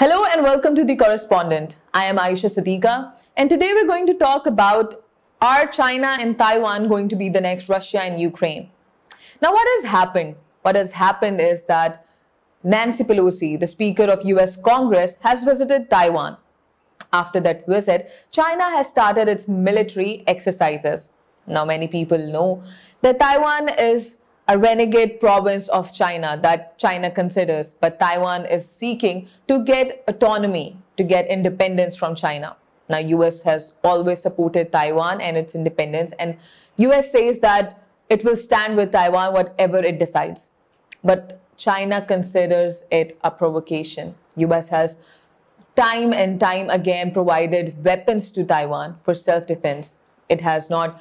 Hello and welcome to The Correspondent. I am Aisha Siddiqa, and today we're going to talk about, are China and Taiwan going to be the next Russia and Ukraine? Now, what has happened? What has happened is that Nancy Pelosi, the Speaker of US Congress, has visited Taiwan. After that visit, China has started its military exercises. Now, many people know that Taiwan is a renegade province of China that China considers, but Taiwan is seeking to get autonomy, to get independence from China. Now, US has always supported Taiwan and its independence, and US says that it will stand with Taiwan whatever it decides. But China considers it a provocation. US has time and time again provided weapons to Taiwan for self-defense. It has not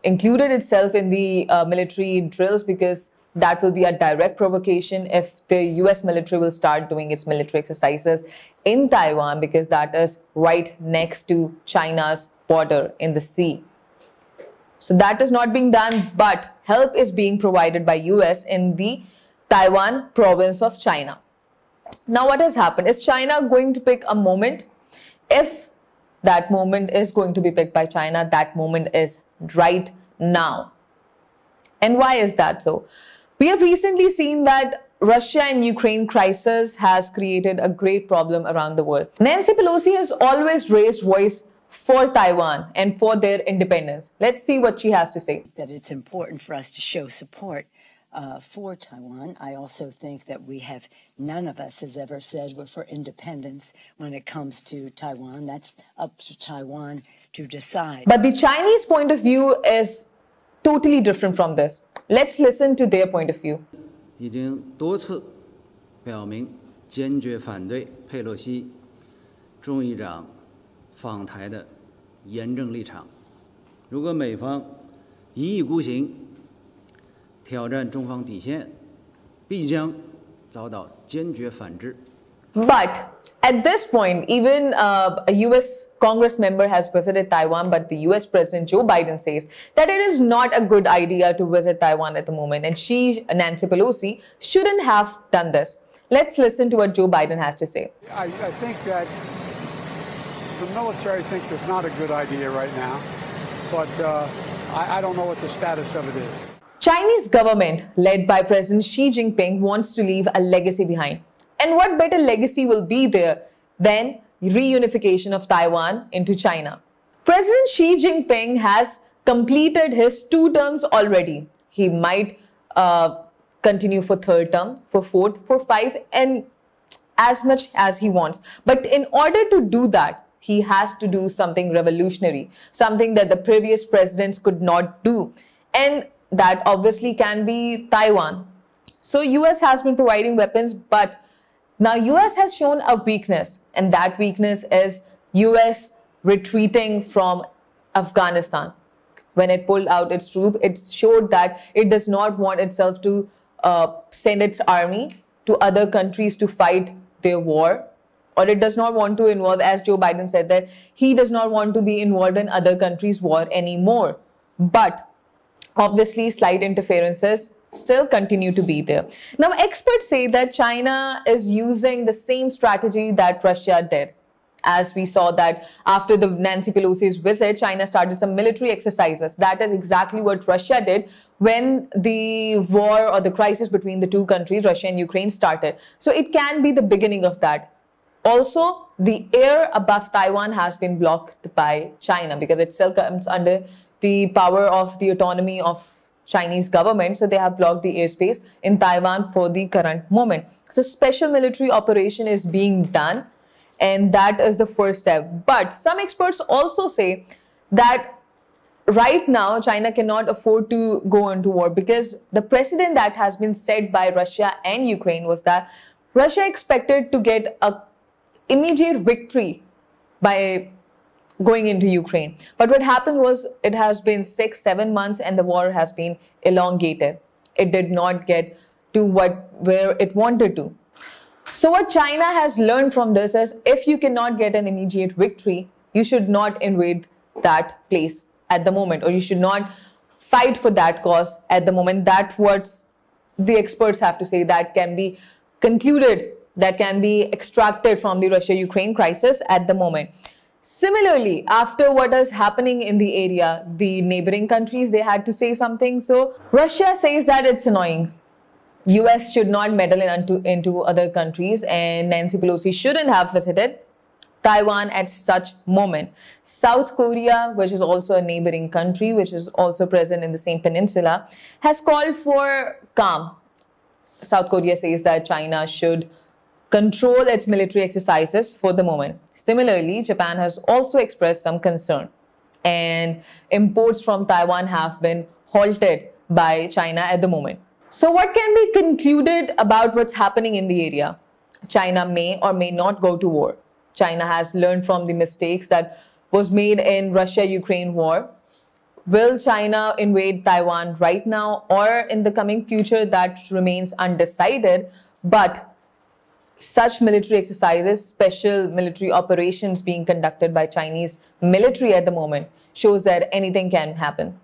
included itself in the military drills because that will be a direct provocation if the US military will start doing its military exercises in Taiwan, because that is right next to China's border in the sea. So that is not being done, but help is being provided by US in the Taiwan province of China. Now, what has happened? Is China going to pick a moment? If that moment is going to be picked by China, that moment is right now. And why is that so? We have recently seen that Russia and Ukraine crisis has created a great problem around the world. Nancy Pelosi has always raised voice for Taiwan and for their independence. Let's see what she has to say. That it's important for us to show support for Taiwan. I also think that none of us has ever said we're for independence when it comes to Taiwan. That's up to Taiwan to decide. But the Chinese point of view is totally different from this. Let's listen to their point of view. 已经多次表明坚决反对佩洛西众议长访台的严正立场。如果美方一意孤行，挑战中方底线，必将遭到坚决反制。 But at this point, even a US Congress member has visited Taiwan, but the US President Joe Biden says that it is not a good idea to visit Taiwan at the moment, and Nancy Pelosi, shouldn't have done this. Let's listen to what Joe Biden has to say. I think that the military thinks it's not a good idea right now, but I don't know what the status of it is. Chinese government, led by President Xi Jinping, wants to leave a legacy behind. And what better legacy will be there than reunification of Taiwan into China? President Xi Jinping has completed his 2 terms already. He might continue for 3rd term, for 4th, for 5, and as much as he wants. But in order to do that, he has to do something revolutionary, something that the previous presidents could not do. And that obviously can be Taiwan. So US has been providing weapons, but now US has shown a weakness, and that weakness is US retreating from Afghanistan. When it pulled out its troops, it showed that it does not want itself to send its army to other countries to fight their war, or it does not want to involve, as Joe Biden said, that he does not want to be involved in other countries' war anymore. But obviously, slight interferences still continue to be there. Now, experts say that China is using the same strategy that Russia did. As we saw that after the Nancy Pelosi's visit, China started some military exercises. That is exactly what Russia did when the war or the crisis between the 2 countries, Russia and Ukraine, started. So it can be the beginning of that. Also, the air above Taiwan has been blocked by China because it still comes under the power of the autonomy of Chinese government, so they have blocked the airspace in Taiwan for the current moment. So special military operation is being done, and that is the first step. But some experts also say that right now China cannot afford to go into war, because the precedent that has been set by Russia and Ukraine was that Russia expected to get an immediate victory by going into Ukraine. But what happened was it has been 6-7 months and the war has been elongated. It did not get to where it wanted to. So what China has learned from this is, if you cannot get an immediate victory, you should not invade that place at the moment, or you should not fight for that cause at the moment. That's what the experts have to say. That can be concluded that can be extracted from the Russia-Ukraine crisis at the moment. Similarly, after what is happening in the area, the neighboring countries, they had to say something. So Russia says that it's annoying. US should not meddle into other countries, and Nancy Pelosi shouldn't have visited Taiwan at such moment. South Korea, which is also a neighboring country, which is also present in the same peninsula, has called for calm. South Korea says that China should control its military exercises for the moment. Similarly, Japan has also expressed some concern, and imports from Taiwan have been halted by China at the moment. So what can be concluded about what's happening in the area? China may or may not go to war. China has learned from the mistakes that was made in Russia-Ukraine war. Will China invade Taiwan right now or in the coming future? That remains undecided. But such military exercises, special military operations being conducted by Chinese military at the moment, shows that anything can happen.